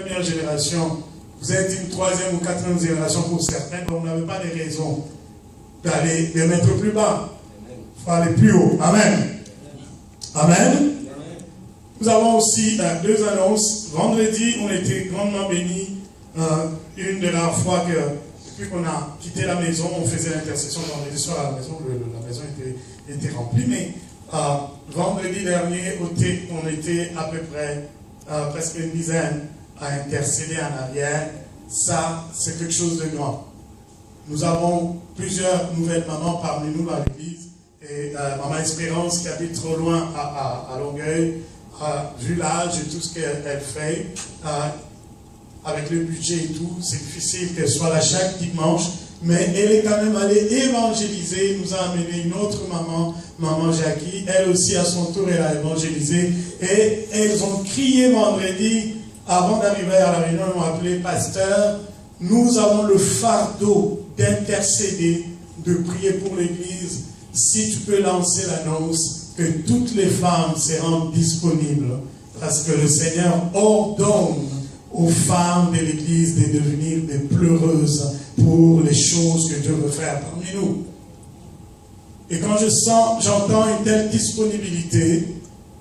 première génération, vous êtes une troisième ou quatrième génération pour certains, donc vous n'avez pas de raison d'aller les mettre plus bas. Il faut aller plus haut. Amen. Amen. Nous avons aussi deux annonces. Vendredi, on était grandement bénis. Une de la fois que, depuis qu'on a quitté la maison, on faisait l'intercession vendredi soir à la maison. La maison était remplie. Mais vendredi dernier, on était à peu près presque une dizaine à intercéder en arrière. Ça, c'est quelque chose de grand. Nous avons plusieurs nouvelles mamans parmi nous dans l'église. Et Maman Espérance qui habite trop loin à Longueuil, vu l'âge et tout ce qu'elle fait, avec le budget et tout, c'est difficile qu'elle soit là chaque dimanche, mais elle est quand même allée évangéliser, nous a amené une autre maman, Maman Jackie, elle aussi à son tour elle a évangélisé, et elles ont crié vendredi, avant d'arriver à la réunion, ils m'ont appelé pasteur, nous avons le fardeau d'intercéder, de prier pour l'église. Si tu peux lancer l'annonce que toutes les femmes se rendent disponibles, parce que le Seigneur ordonne aux femmes de l'Église de devenir des pleureuses pour les choses que Dieu veut faire parmi nous. Et quand j'entends une telle disponibilité,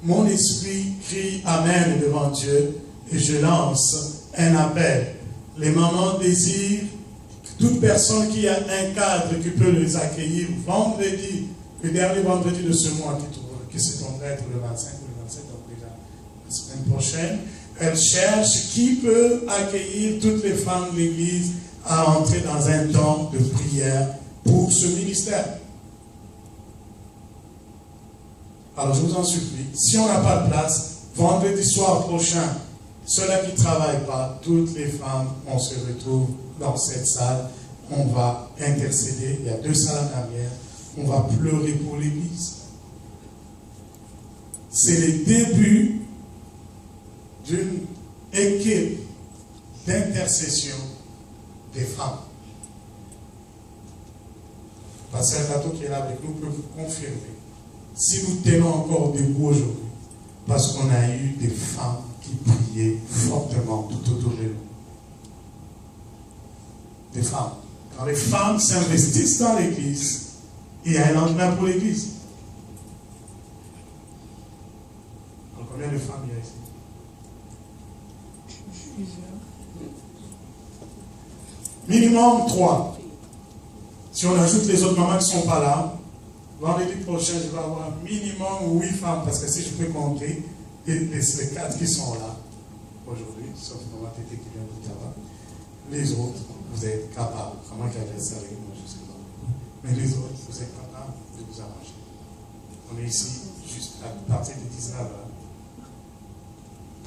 mon esprit crie Amen devant Dieu et je lance un appel. Les mamans désirent toute personne qui a un cadre qui peut les accueillir vendredi, le dernier vendredi de ce mois qui se tomberait être le 25 ou le 27, donc déjà la semaine prochaine, elle cherche qui peut accueillir toutes les femmes de l'Église à entrer dans un temps de prière pour ce ministère. Alors je vous en supplie, si on n'a pas de place, vendredi soir prochain, ceux-là qui ne travaillent pas, toutes les femmes, on se retrouve dans cette salle, on va intercéder, il y a 2 salles en arrière, on va pleurer pour l'Église. C'est le début d'une équipe d'intercession des femmes. Pasteur Tato qui est là avec nous peut vous confirmer. Si nous tenons encore debout aujourd'hui, parce qu'on a eu des femmes qui priaient fortement tout autour de nous. Des femmes. Quand les femmes s'investissent dans l'Église, il y a un lendemain pour l'Église. Combien de femmes il y a ici? Minimum 3. Si on ajoute les autres mamans qui ne sont pas là, vendredi prochain, je vais avoir minimum 8 femmes, parce que si je peux compter, les 4 qui sont là aujourd'hui, sauf Maman Tété qui vient de là-bas, les autres, vous êtes capables. Comment qu'elle reste avec moi, je sais pas. Mais les autres, vous êtes capables de vous arranger. On est ici juste à partir de 19h.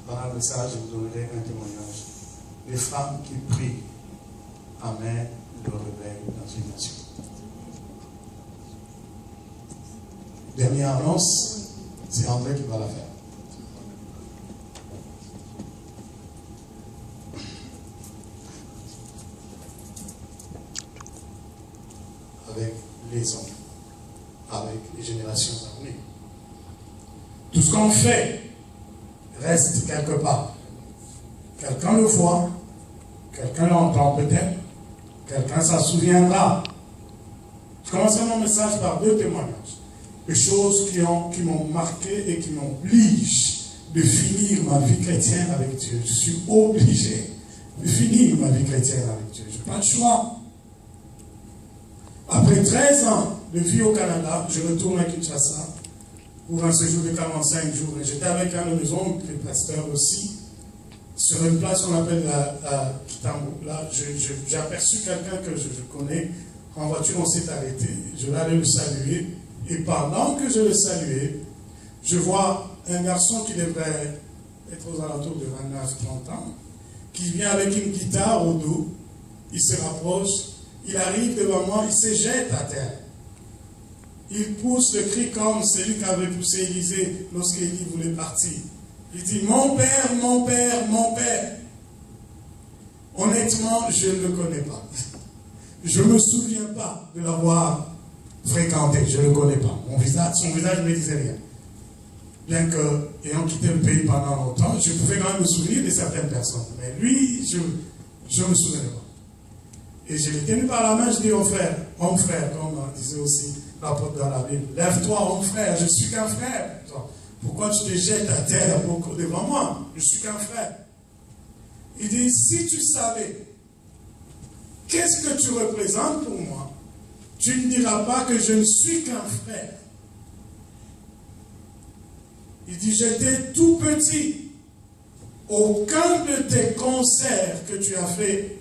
Pendant le message, je vous donnerai un témoignage. Les femmes qui prient amènent le réveil dans une nation. Dernière annonce, c'est André qui va la faire. Avec les hommes, avec les générations à venir. Tout ce qu'on fait reste quelque part. Quelqu'un le voit, quelqu'un l'entend peut-être, quelqu'un s'en souviendra. Je commencerai mon message par 2 témoignages. Des choses qui m'ont marqué et qui m'obligent de finir ma vie chrétienne avec Dieu. Je suis obligé de finir ma vie chrétienne avec Dieu. Je n'ai pas le choix. Après 13 ans de vie au Canada, je retourne à Kinshasa pour un séjour de 45 jours. Et j'étais avec un de mes oncles, le pasteur aussi, sur une place qu'on appelle la Kitambo. Là, j'ai aperçu quelqu'un que je connais. En voiture, on s'est arrêté. Je vais aller le saluer. Et pendant que je le saluais, je vois un garçon qui devrait être aux alentours de 29-30 ans, qui vient avec une guitare au dos. Il se rapproche. Il arrive devant moi, il se jette à terre. Il pousse le cri comme celui qu'avait poussé Élisée lorsqu'Élie voulait partir. Il dit, mon père, mon père, mon père. Honnêtement, je ne le connais pas. Je ne me souviens pas de l'avoir fréquenté. Je ne le connais pas. Son visage ne me disait rien. bien qu'ayant quitté le pays pendant longtemps, je pouvais quand même me souvenir de certaines personnes. Mais lui, je ne me souvenais pas. Et je l'ai tenu par la main, je dis au frère, homme frère, comme disait aussi l'apôtre dans la Bible, lève-toi, homme frère, je suis qu'un frère. Pourquoi tu te jettes à terre devant moi? Je suis qu'un frère. Il dit, si tu savais qu'est-ce que tu représentes pour moi, tu ne diras pas que je ne suis qu'un frère. Il dit, j'étais tout petit. Aucun de tes concerts que tu as fait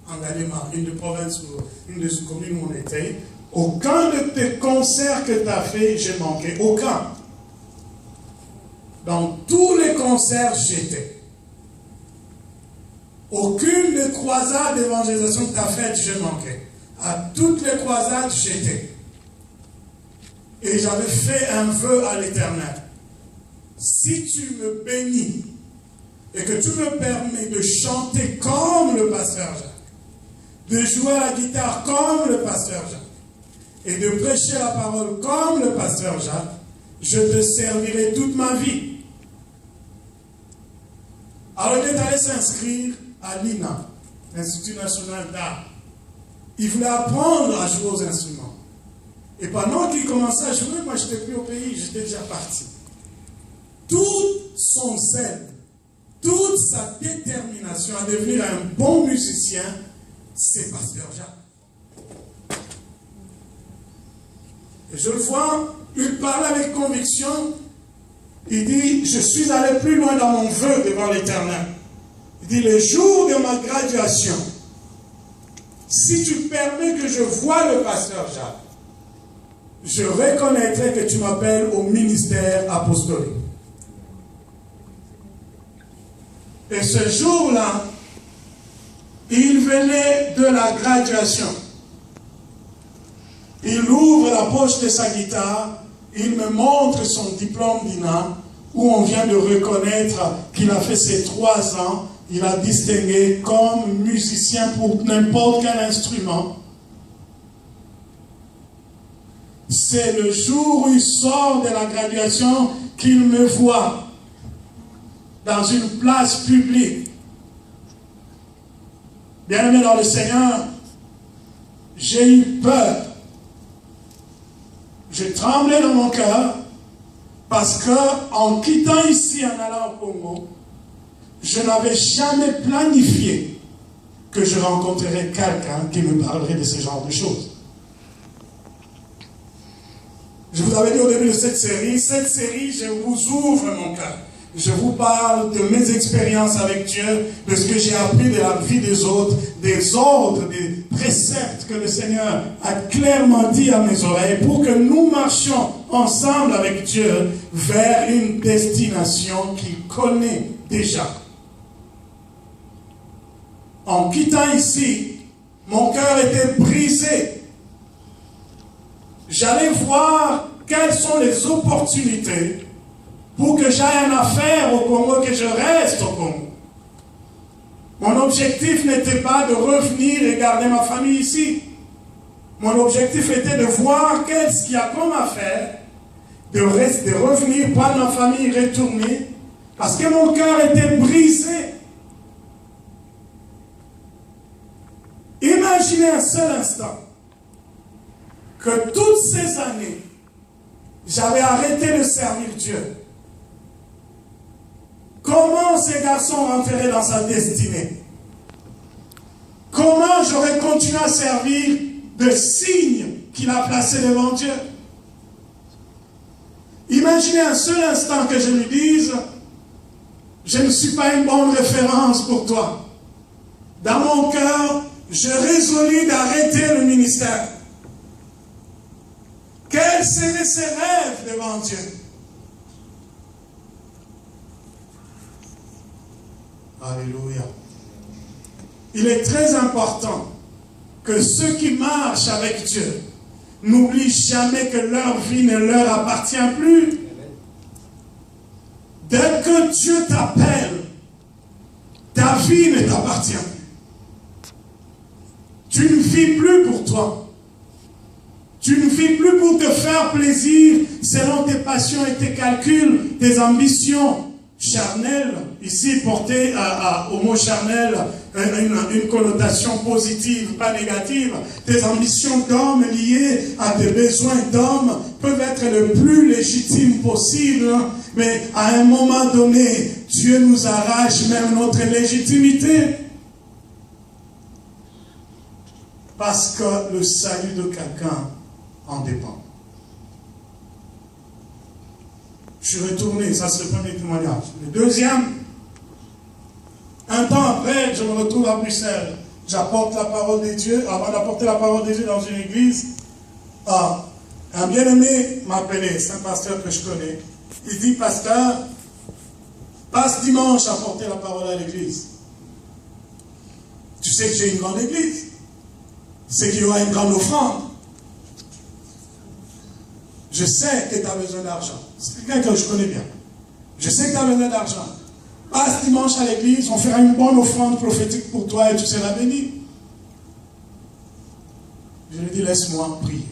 en Gallimard, une des provinces, une des communes où on était, aucun de tes concerts que tu as fait, j'ai manqué. Aucun. Dans tous les concerts, j'étais. Aucune des croisades d'évangélisation que tu as faites, j'ai manqué. À toutes les croisades, j'étais. Et j'avais fait un vœu à l'Éternel. Si tu me bénis et que tu me permets de chanter comme le pasteur Jacques, de jouer à la guitare comme le pasteur Jacques et de prêcher la parole comme le pasteur Jacques, je te servirai toute ma vie. Alors il est allé s'inscrire à l'INA, l'Institut National d'Art. Il voulait apprendre à jouer aux instruments. Et pendant qu'il commençait à jouer, moi je n'étais plus au pays, j'étais déjà parti. Tout son zèle, toute sa détermination à devenir un bon musicien, c'est pasteur Jacques. Et je le vois, il parle avec conviction, il dit, je suis allé plus loin dans mon vœu devant l'Éternel. Il dit, le jour de ma graduation, si tu permets que je voie le pasteur Jacques, je reconnaîtrai que tu m'appelles au ministère apostolique. Et ce jour-là, il venait de la graduation. Il ouvre la poche de sa guitare, il me montre son diplôme d'INA, où on vient de reconnaître qu'il a fait ses 3 ans, il a distingué comme musicien pour n'importe quel instrument. C'est le jour où il sort de la graduation qu'il me voit dans une place publique. Bien-aimé dans le Seigneur, j'ai eu peur. J'ai tremblé dans mon cœur parce que en quittant ici, en allant au Congo, je n'avais jamais planifié que je rencontrerais quelqu'un qui me parlerait de ce genre de choses. Je vous avais dit au début de cette série, je vous ouvre mon cœur. Je vous parle de mes expériences avec Dieu, de ce que j'ai appris de la vie des autres, des ordres, des préceptes que le Seigneur a clairement dit à mes oreilles pour que nous marchions ensemble avec Dieu vers une destination qu'il connaît déjà. En quittant ici, mon cœur était brisé. J'allais voir quelles sont les opportunités pour que j'aille en affaire au Congo, que je reste au Congo. Mon objectif n'était pas de revenir et garder ma famille ici. Mon objectif était de voir qu'est-ce qu'il y a comme affaire, de revenir, prendre ma famille, retourner, parce que mon cœur était brisé. Imaginez un seul instant que toutes ces années, j'avais arrêté de servir Dieu. Comment ces garçons rentreraient dans sa destinée? Comment j'aurais continué à servir de signe qu'il a placé devant Dieu? Imaginez un seul instant que je lui dise, je ne suis pas une bonne référence pour toi. Dans mon cœur, je résolus d'arrêter le ministère. Quels seraient ses rêves devant Dieu? Alléluia. Il est très important que ceux qui marchent avec Dieu n'oublient jamais que leur vie ne leur appartient plus. Dès que Dieu t'appelle, ta vie ne t'appartient plus. Tu ne vis plus pour toi. Tu ne vis plus pour te faire faire plaisir selon tes passions et tes calculs, tes ambitions charnelles, ici portées au mot charnel, une connotation positive, pas négative. Tes ambitions d'homme liées à tes besoins d'homme peuvent être le plus légitimes possible, mais à un moment donné, Dieu nous arrache même notre légitimité. Parce que le salut de quelqu'un en dépend. Je suis retourné, ça c'est le premier témoignage. Le deuxième, un temps après, je me retrouve à Bruxelles. J'apporte la parole de Dieu. Avant d'apporter la parole de Dieu dans une église, un bien-aimé m'a appelé, c'est un pasteur que je connais. Il dit, pasteur, passe dimanche à porter la parole à l'église. Tu sais que j'ai une grande église. C'est qu'il y aura une grande offrande. Je sais que tu as besoin d'argent. C'est quelqu'un que je connais bien. Je sais que tu as besoin d'argent. Passe dimanche à l'église, on fera une bonne offrande prophétique pour toi et tu seras béni. Je lui ai dit, laisse-moi prier.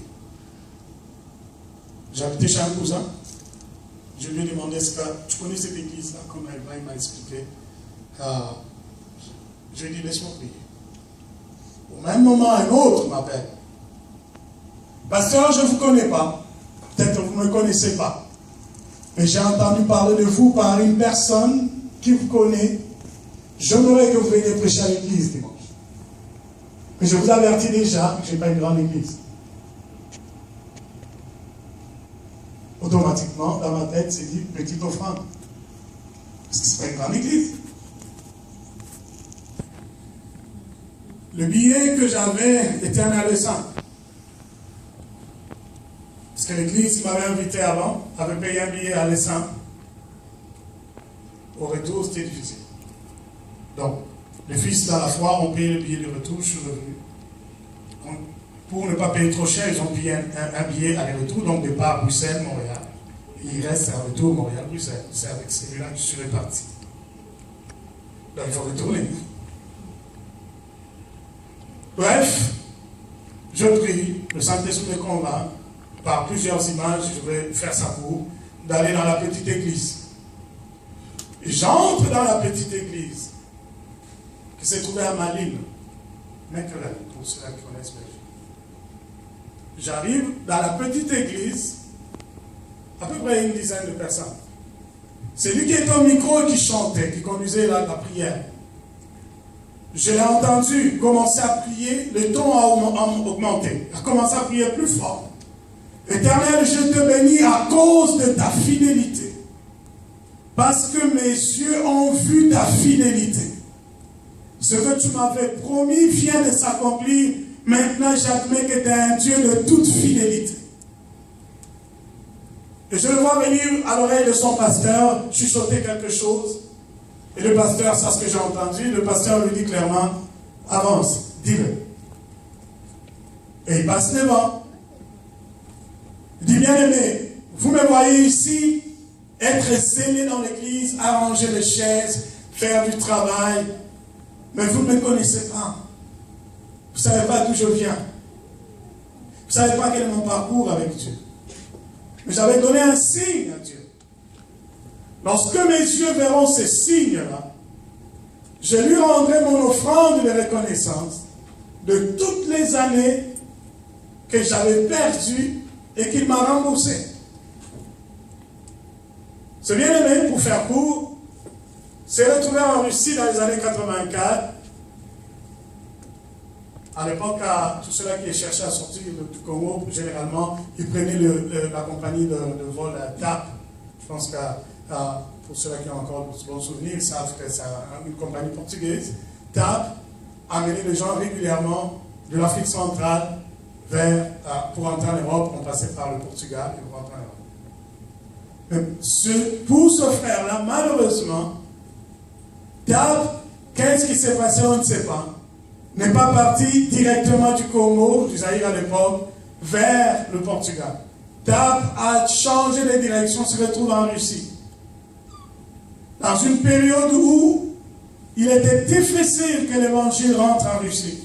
J'habitais chez un cousin. Je lui ai demandé, est-ce que tu connais cette église-là? Comme il m'a expliqué. Je lui ai dit, laisse-moi prier. Au même moment, un autre m'appelle. Pasteur, je ne vous connais pas. Peut-être que vous ne me connaissez pas. Mais j'ai entendu parler de vous par une personne qui vous connaît. J'aimerais que vous veniez prêcher à l'église dimanche. Mais je vous avertis déjà que je n'ai pas une grande église. Automatiquement, dans ma tête, c'est dit petite offrande. Parce que ce n'est pas une grande église. Le billet que j'avais était un aller simple. Parce que l'église qui m'avait invité avant avait payé un billet aller simple. Au retour, c'était difficile. Donc, les fils dans la foi ont payé le billet de retour, je suis revenu. Pour ne pas payer trop cher, ils ont payé un billet aller-retour, donc départ Bruxelles-Montréal. Il reste un retour Montréal-Bruxelles. C'est avec celui-là que je suis reparti. Donc il faut retourner. Bref, je prie, le Saint-Esprit me convainc, par plusieurs images, je vais faire ça pour, d'aller dans la petite église. Et j'entre dans la petite église, qui s'est trouvée à Malines, Mekeren, pour ceux qui connaissent Belgique. J'arrive dans la petite église, à peu près une dizaine de personnes. C'est lui qui était au micro et qui chantait, qui conduisait la prière. Je l'ai entendu commencer à prier, le ton a augmenté. Il a commencé à prier plus fort. Éternel, je te bénis à cause de ta fidélité. Parce que mes yeux ont vu ta fidélité. Ce que tu m'avais promis vient de s'accomplir. Maintenant, j'admets que tu es un Dieu de toute fidélité. Et je le vois venir à l'oreille de son pasteur, chuchoter quelque chose. Et le pasteur, c'est ce que j'ai entendu, le pasteur lui dit clairement, avance, dis-le. Et il passe devant. Il dit, bien aimé, vous me voyez ici, être zélé dans l'église, arranger les chaises, faire du travail, mais vous ne me connaissez pas. Vous ne savez pas d'où je viens. Vous ne savez pas quel est mon parcours avec Dieu. Mais j'avais donné un signe à Dieu. Lorsque mes yeux verront ces signes-là, je lui rendrai mon offrande de reconnaissance de toutes les années que j'avais perdues et qu'il m'a remboursé. Ce bien-aimé, pour faire court, s'est retrouvé en Russie dans les années 84. À l'époque, tous ceux-là qui cherchaient à sortir du Congo, généralement, ils prenaient la compagnie de vol TAP. Je pense que pour ceux-là qui ont encore de bons souvenirs, ils savent que c'est une compagnie portugaise. TAP amenait les gens régulièrement de l'Afrique centrale pour entrer en Europe. On passait par le Portugal et pour entrer en Europe. Mais pour ce frère-là, malheureusement, TAP, qu'est-ce qui s'est passé, on ne sait pas. N'est pas parti directement du Congo, du Zaïre à l'époque, vers le Portugal. TAP a changé de direction, se retrouve en Russie. Dans une période où il était difficile que l'évangile rentre en Russie.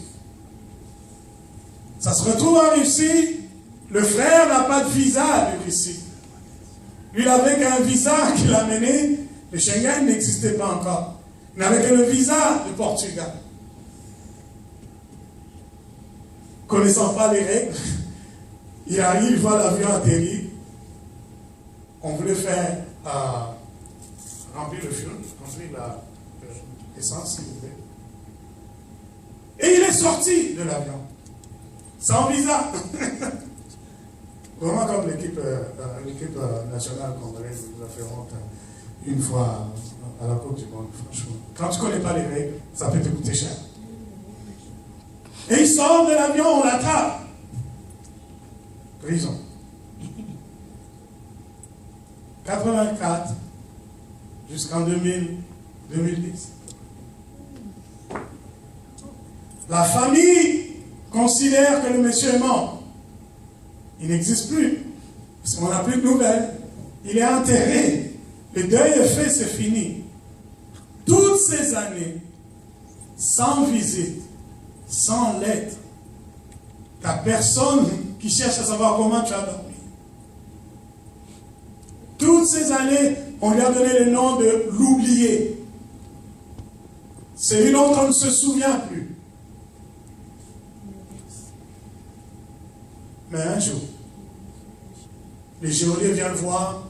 Ça se retrouve en Russie, Le frère n'a pas de visa, lui, ici. Lui, il avait qu'un visa qu'il a mené. Le Schengen n'existait pas encore. Il n'avait que le visa du Portugal. Connaissant pas les règles, il arrive, il voit l'avion atterrir. On voulait faire remplir le fuel, remplir l'essence, s'il vous plaît. Et il est sorti de l'avion, sans visa. Vraiment comme l'équipe nationale congolaise nous a fait honte une fois à la Coupe du Monde, franchement. Quand tu ne connais pas les règles, ça peut te coûter cher. Et il sort de l'avion, on l'attrape. Prison. 84 jusqu'en 2010. La famille considère que le monsieur est mort. Il n'existe plus. Parce qu'on n'a plus de nouvelles. Il est enterré. Le deuil est fait, c'est fini. Toutes ces années, sans visite, sans lettre, t'as personne qui cherche à savoir comment tu as dormi. Toutes ces années, on lui a donné le nom de l'oublié. C'est une autre, on ne se souvient plus. Mais un jour, les geôliers viennent le voir,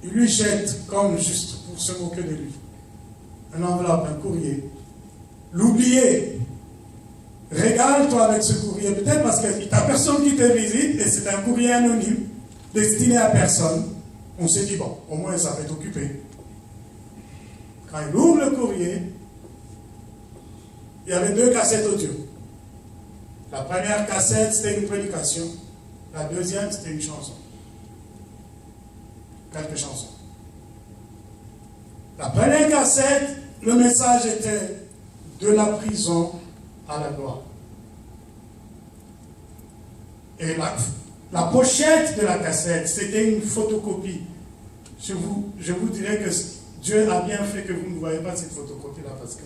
ils lui jettent, comme juste pour se moquer de lui, un enveloppe, un courrier. L'oublié. Régale-toi avec ce courrier, peut-être parce que tu n'as personne qui te visite et c'est un courrier anonyme, destiné à personne. On s'est dit, bon, au moins ça va être occupé. Quand il ouvre le courrier, il y avait 2 cassettes audio. La première cassette, c'était une prédication. La deuxième, c'était une chanson. Quelques chansons. La première cassette, le message était de la prison à la gloire. Et la pochette de la cassette, c'était une photocopie. Je vous dirais que Dieu a bien fait que vous ne voyez pas cette photocopie-là, parce que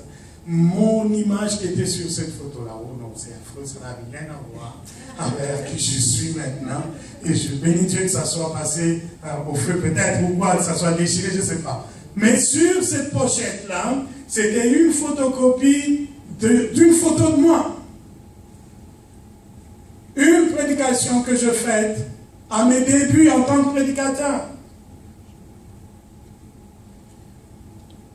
mon image était sur cette photo-là. Oh non, c'est affreux, ça n'a rien à voir avec qui je suis maintenant. Et je bénis Dieu que ça soit passé au feu peut-être, ou quoi, que ça soit déchiré, je ne sais pas. Mais sur cette pochette-là, c'était une photocopie d'une photo de moi. Une prédication que je fais à mes débuts en tant que prédicateur.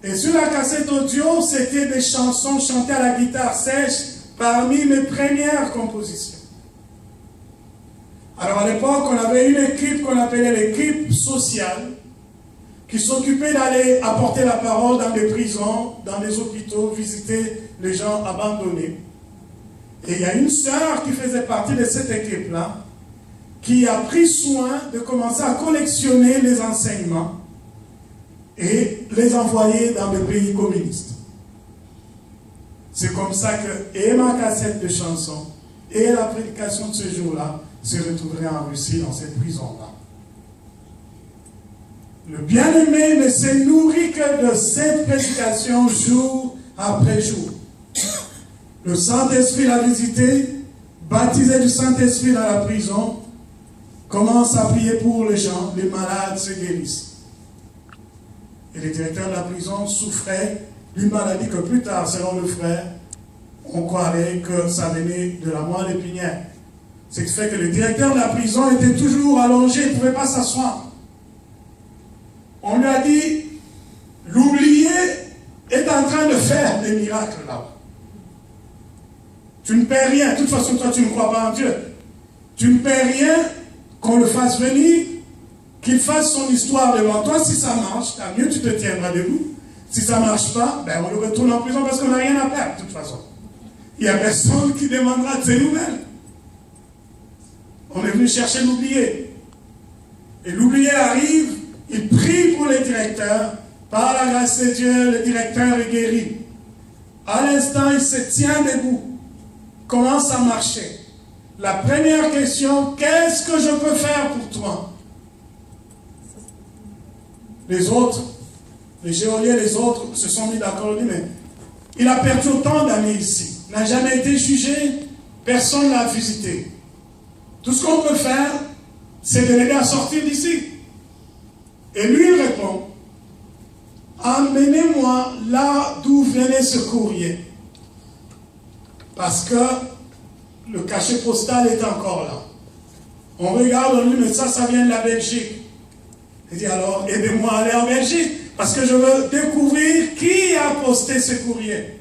Et sur la cassette audio, c'était des chansons chantées à la guitare sèche parmi mes premières compositions. Alors à l'époque, on avait une équipe qu'on appelait l'équipe sociale qui s'occupait d'aller apporter la parole dans des prisons, dans des hôpitaux, visiter les gens abandonnés. Et il y a une sœur qui faisait partie de cette équipe-là qui a pris soin de commencer à collectionner les enseignements et les envoyer dans les pays communistes. C'est comme ça que et ma cassette de chansons et la prédication de ce jour-là se retrouveraient en Russie, dans cette prison-là. Le bien-aimé ne s'est nourri que de cette prédication jour après jour. Le Saint-Esprit l'a visité, baptisé du Saint-Esprit dans la prison, commence à prier pour les gens, les malades se guérissent. Et le directeur de la prison souffrait d'une maladie que plus tard, selon le frère, on croirait que ça venait de la moelle épinière. Ce qui fait que le directeur de la prison était toujours allongé, il ne pouvait pas s'asseoir. On lui a dit, l'oublié est en train de faire des miracles là-bas. Tu ne paies rien. De toute façon, toi, tu ne crois pas en Dieu. Tu ne paies rien qu'on le fasse venir, qu'il fasse son histoire devant toi. Si ça marche, tant mieux, tu te tiendras debout. Si ça ne marche pas, ben on le retourne en prison parce qu'on n'a rien à perdre, de toute façon. Il n'y a personne qui demandera de ses nouvelles. On est venu chercher l'oublié. Et l'oublié arrive, il prie pour les directeurs. Par la grâce de Dieu, le directeur est guéri. À l'instant, il se tient debout. Commence à marcher. La première question, qu'est-ce que je peux faire pour toi? Les autres, les geôliers, les autres se sont mis d'accord. Mais il a perdu autant d'années ici. Il n'a jamais été jugé. Personne ne l'a visité. Tout ce qu'on peut faire, c'est de l'aider à sortir d'ici. Et lui, il répond, emmenez-moi là d'où venait ce courrier. Parce que le cachet postal est encore là. On regarde, on dit, mais ça vient de la Belgique. Il dit, alors, aidez-moi à aller en Belgique, parce que je veux découvrir qui a posté ce courrier.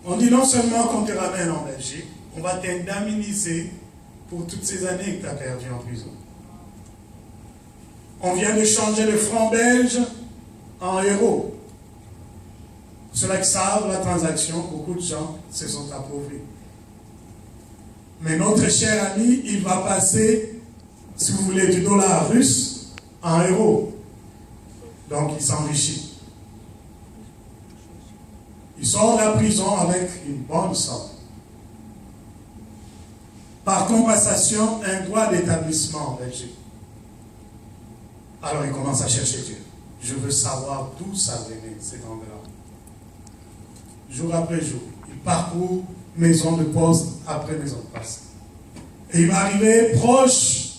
On dit non seulement qu'on te ramène en Belgique, on va t'indemniser pour toutes ces années que tu as perdues en prison. On vient de changer le franc belge en euros. Ceux-là qui savent la transaction, beaucoup de gens se sont appauvris. Mais notre cher ami, il va passer, si vous voulez, du dollar russe en euros. Donc il s'enrichit. Il sort de la prison avec une bonne somme. Par compensation, un droit d'établissement en Belgique. Alors il commence à chercher Dieu. Je veux savoir d'où ça venait, cet angle-là. Jour après jour, il parcourt maison de poste après maison de poste. Et il va arriver proche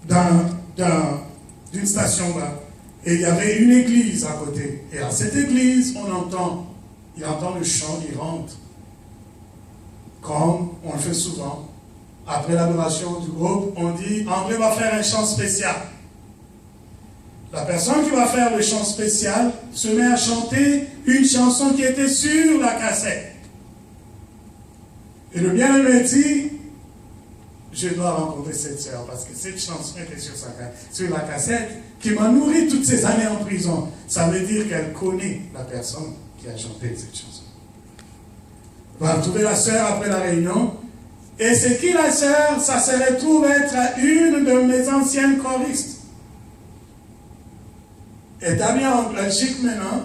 d'une station là. Et il y avait une église à côté. Et à cette église, il entend le chant, il rentre. Comme on le fait souvent. Après l'adoration du groupe, on dit, André va faire un chant spécial. La personne qui va faire le chant spécial se met à chanter une chanson qui était sur la cassette. Et le bien-aimé dit, je dois rencontrer cette sœur parce que cette chanson était sur la cassette qui m'a nourri toutes ces années en prison. Ça veut dire qu'elle connaît la personne qui a chanté cette chanson. On va retrouver la sœur après la réunion. Et c'est qui la sœur? Ça se retrouve être une de mes anciennes choristes. Établie en Belgique maintenant,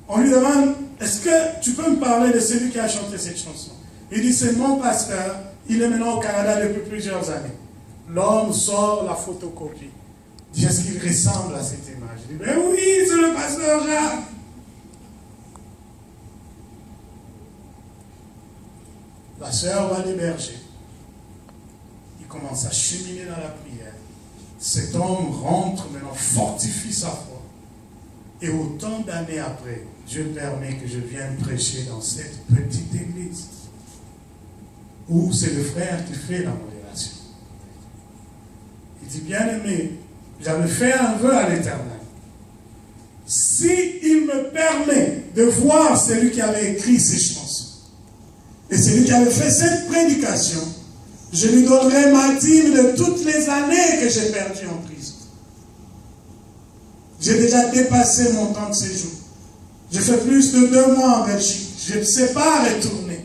on lui demande, est-ce que tu peux me parler de celui qui a chanté cette chanson? Il dit, c'est mon pasteur, il est maintenant au Canada depuis plusieurs années. L'homme sort la photocopie. Il dit, est-ce qu'il ressemble à cette image? Il dit, mais oui, c'est le pasteur Jacques. La sœur va l'héberger. Il commence à cheminer dans la prière. Cet homme rentre maintenant, fortifie sa foi. Et autant d'années après, Dieu permet que je vienne prêcher dans cette petite église. Où c'est le frère qui fait la modération. Il dit, bien-aimé, j'avais fait un vœu à l'Éternel. S'il me permet de voir celui qui avait écrit ces chansons, et celui qui avait fait cette prédication, je lui donnerai ma dîme de toutes les années que j'ai perdues en prison. J'ai déjà dépassé mon temps de séjour. J'ai fait plus de 2 mois en Belgique. Je ne sais pas retourner.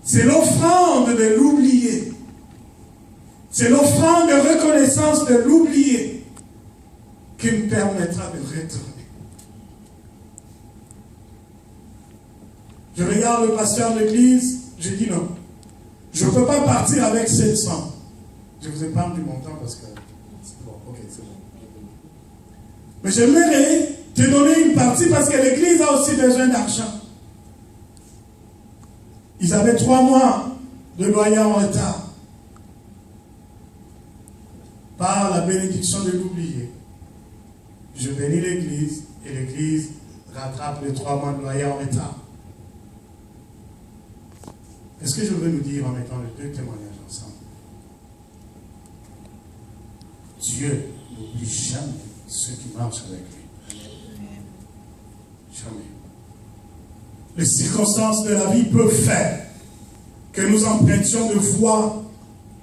C'est l'offrande de l'oublier. C'est l'offrande de reconnaissance de l'oublier qui me permettra de retourner. Je regarde le pasteur de l'église, je dis non. Je ne peux pas partir avec 700. Je vous épargne du montant parce que... Bon, ok, c'est bon. Mais j'aimerais te donner une partie parce que l'église a aussi besoin d'argent. Ils avaient 3 mois de loyer en retard. Par la bénédiction de l'oublier, je bénis l'église et l'église rattrape les 3 mois de loyer en retard. Est-ce que je veux nous dire en mettant les 2 témoignages ensemble? Dieu n'oublie jamais ceux qui marchent avec lui. Jamais. Les circonstances de la vie peuvent faire que nous empruntions de voies,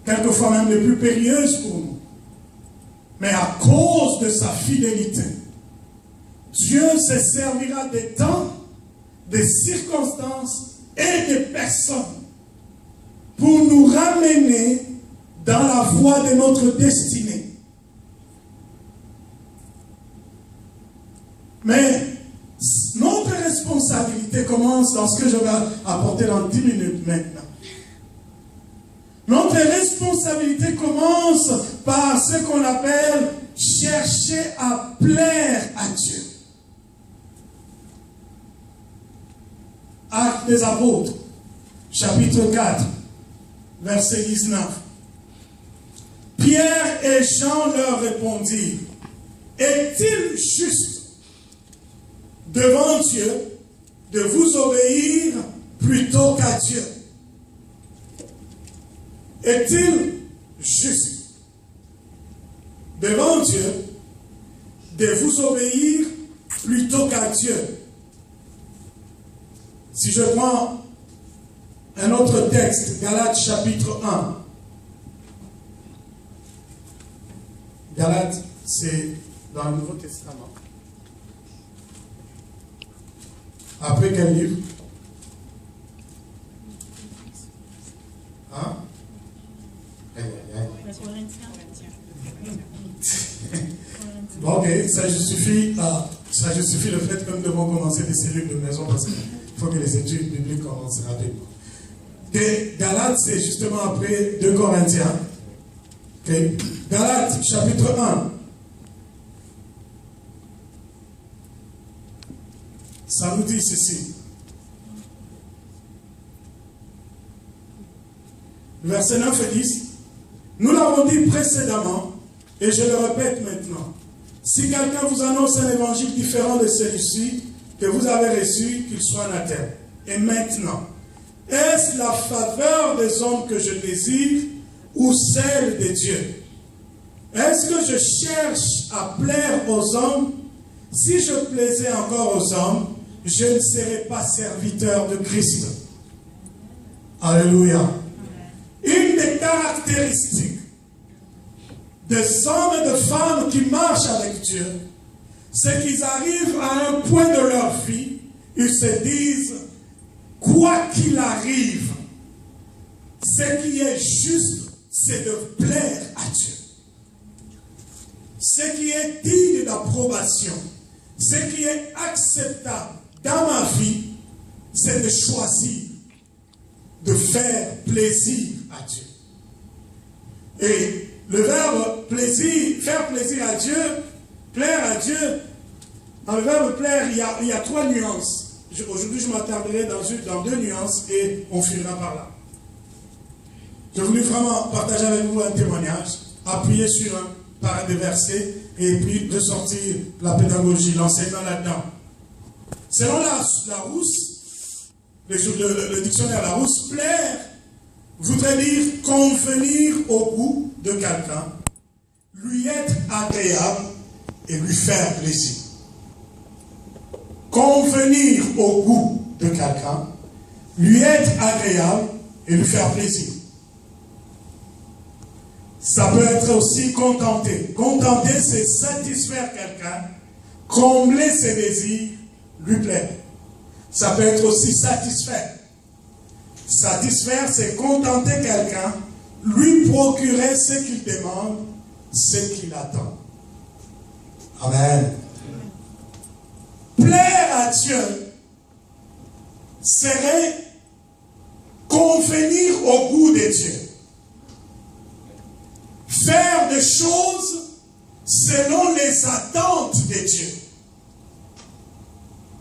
quelquefois même les plus périlleuses pour nous. Mais à cause de sa fidélité, Dieu se servira des temps, des circonstances et des personnes pour nous ramener dans la voie de notre destinée. Mais notre responsabilité commence dans ce que je vais apporter dans 10 minutes maintenant. Notre responsabilité commence par ce qu'on appelle chercher à plaire à Dieu. Actes des Apôtres, chapitre 4, verset 19. Pierre et Jean leur répondirent, est-il juste devant Dieu de vous obéir plutôt qu'à Dieu? Est-il juste devant Dieu de vous obéir plutôt qu'à Dieu? Si je prends un autre texte, Galates chapitre 1. Galates, c'est dans le Nouveau Testament. Après quel livre? Hein? Ok, ça justifie le fait que nous devons commencer des cellules de maison parce qu'il faut que les études bibliques commencent rapidement. Et Galates, c'est justement après 2 Corinthiens. Okay. Galates, chapitre 1. Ça nous dit ceci. Verset 9 et 10. Nous l'avons dit précédemment, et je le répète maintenant. Si quelqu'un vous annonce un évangile différent de celui-ci que vous avez reçu, qu'il soit anathème. Et maintenant, est-ce la faveur des hommes que je désire ou celle de Dieu? Est-ce que je cherche à plaire aux hommes? Si je plaisais encore aux hommes, je ne serais pas serviteur de Christ. Alléluia. Une des caractéristiques des hommes et de femmes qui marchent avec Dieu, c'est qu'ils arrivent à un point de leur vie, ils se disent, quoi qu'il arrive, ce qui est juste, c'est de plaire à Dieu. Ce qui est digne d'approbation, ce qui est acceptable dans ma vie, c'est de choisir de faire plaisir à Dieu. Et le verbe plaisir, faire plaisir à Dieu, plaire à Dieu, dans le verbe plaire, il y a 3 nuances. Aujourd'hui, je m'attarderai dans 2 nuances et on finira par là. Je voulais vraiment partager avec vous un témoignage, appuyer sur par des versets et puis ressortir la pédagogie, l'enseignement là-dedans. Selon Larousse, le dictionnaire Larousse, plaire voudrait dire convenir au goût de quelqu'un, lui être agréable et lui faire plaisir. Convenir au goût de quelqu'un, lui être agréable et lui faire plaisir. Ça peut être aussi contenter. Contenter, c'est satisfaire quelqu'un, combler ses désirs, lui plaire. Ça peut être aussi satisfaire. Satisfaire, c'est contenter quelqu'un, lui procurer ce qu'il demande, ce qu'il attend. Amen. Plaire à Dieu serait convenir au goût de Dieu. Faire des choses selon les attentes de Dieu.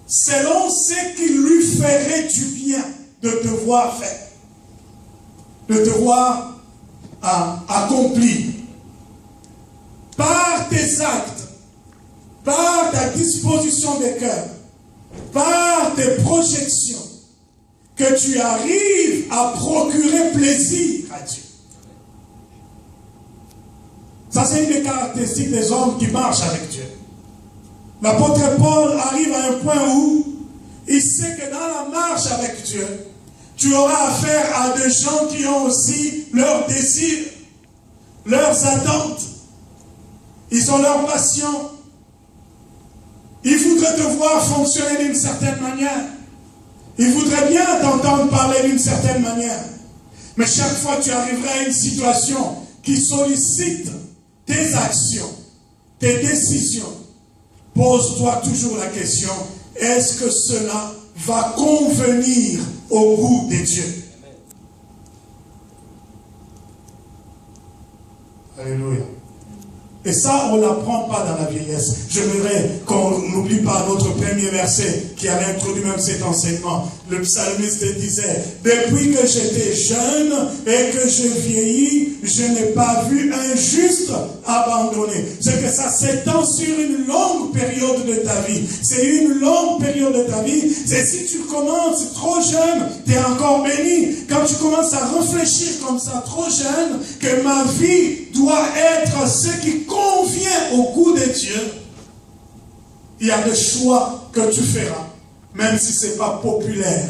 Selon ce qui lui ferait du bien de devoir faire. De devoir accomplir. Par tes actes, par ta disposition de cœur, par tes projections, que tu arrives à procurer plaisir à Dieu. Ça, c'est une des caractéristiques des hommes qui marchent avec Dieu. L'apôtre Paul arrive à un point où il sait que dans la marche avec Dieu, tu auras affaire à des gens qui ont aussi leurs désirs, leurs attentes. Ils ont leurs passions. Ils voudraient te voir fonctionner d'une certaine manière. Ils voudraient bien t'entendre parler d'une certaine manière. Mais chaque fois que tu arriveras à une situation qui sollicite tes actions, tes décisions, pose-toi toujours la question, est-ce que cela va convenir au goût de Dieu? Alléluia. Et ça, on ne l'apprend pas dans la vieillesse. J'aimerais qu'on n'oublie pas notre premier verset qui avait introduit même cet enseignement. Le psalmiste disait, « Depuis que j'étais jeune et que je vieillis, je n'ai pas vu un juste abandonné. » C'est que ça s'étend sur une longue période de ta vie. C'est une longue période de ta vie. C'est si tu commences trop jeune, tu es encore béni. Quand tu commences à réfléchir comme ça, trop jeune, que ma vie doit être ce qui convient au goût de Dieu, il y a des choix que tu feras, même si ce n'est pas populaire.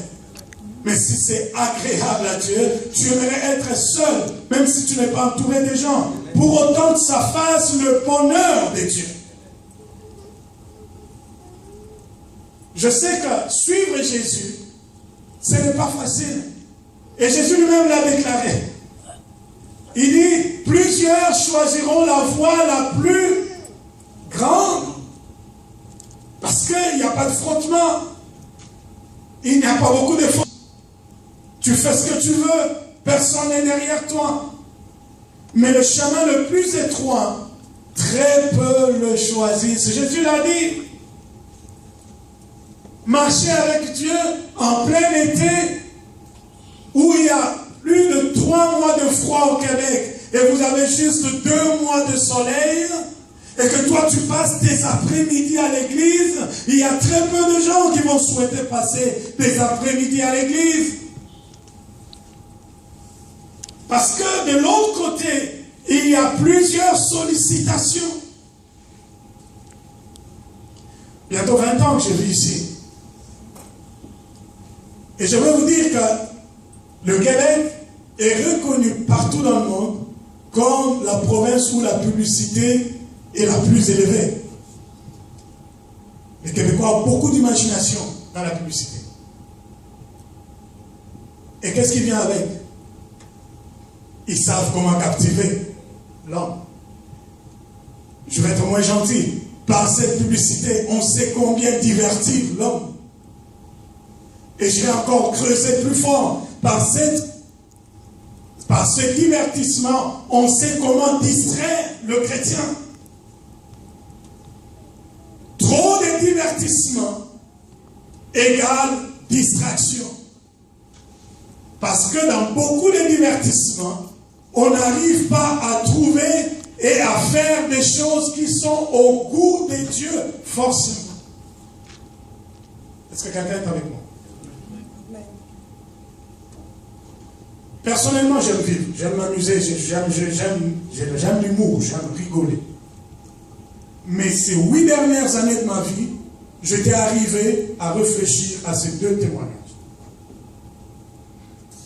Mais si c'est agréable à Dieu, tu aimerais être seul, même si tu n'es pas entouré des gens, pour autant que ça fasse le bonheur de Dieu. Je sais que suivre Jésus, ce n'est pas facile. Et Jésus lui-même l'a déclaré. Il dit, plusieurs choisiront la voie la plus grande. Parce qu'il n'y a pas de frottement. Il n'y a pas beaucoup d'efforts. Tu fais ce que tu veux. Personne n'est derrière toi. Mais le chemin le plus étroit, très peu le choisissent. Jésus l'a dit. Marcher avec Dieu en plein été, où il y a plus de 3 mois de froid au Québec, et vous avez juste 2 mois de soleil, et que toi tu passes des après-midi à l'église, il y a très peu de gens qui vont souhaiter passer des après-midi à l'église. Parce que de l'autre côté, il y a plusieurs sollicitations. Bientôt 20 ans que je vis ici. Et je veux vous dire que le Québec est reconnu partout dans le monde comme la province où la publicité est la plus élevée. Les Québécois ont beaucoup d'imagination dans la publicité. Et qu'est-ce qui vient avec? Ils savent comment captiver l'homme. Je vais être moins gentil. Par cette publicité, on sait combien divertir l'homme. Et je vais encore creuser plus fort. Par ce divertissement, on sait comment distraire le chrétien. Trop de divertissement égale distraction. Parce que dans beaucoup de divertissements, on n'arrive pas à trouver et à faire des choses qui sont au goût de Dieu, forcément. Est-ce que quelqu'un est avec moi? Personnellement, j'aime vivre, j'aime m'amuser, j'aime l'humour, j'aime rigoler. Mais ces 8 dernières années de ma vie, j'étais arrivé à réfléchir à ces 2 témoignages.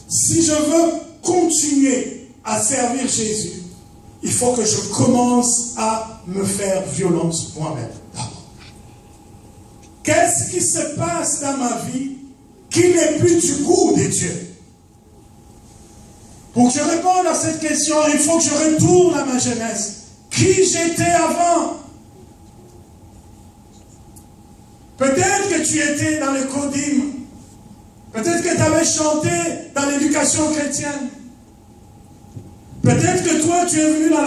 Si je veux continuer à servir Jésus, il faut que je commence à me faire violence moi-même. Qu'est-ce qui se passe dans ma vie qui n'est plus du goût de Dieu? Pour que je réponde à cette question, il faut que je retourne à ma jeunesse. Qui j'étais avant? Peut-être que tu étais dans le codime. Peut-être que tu avais chanté dans l'éducation chrétienne. Peut-être que toi, tu es venu dans la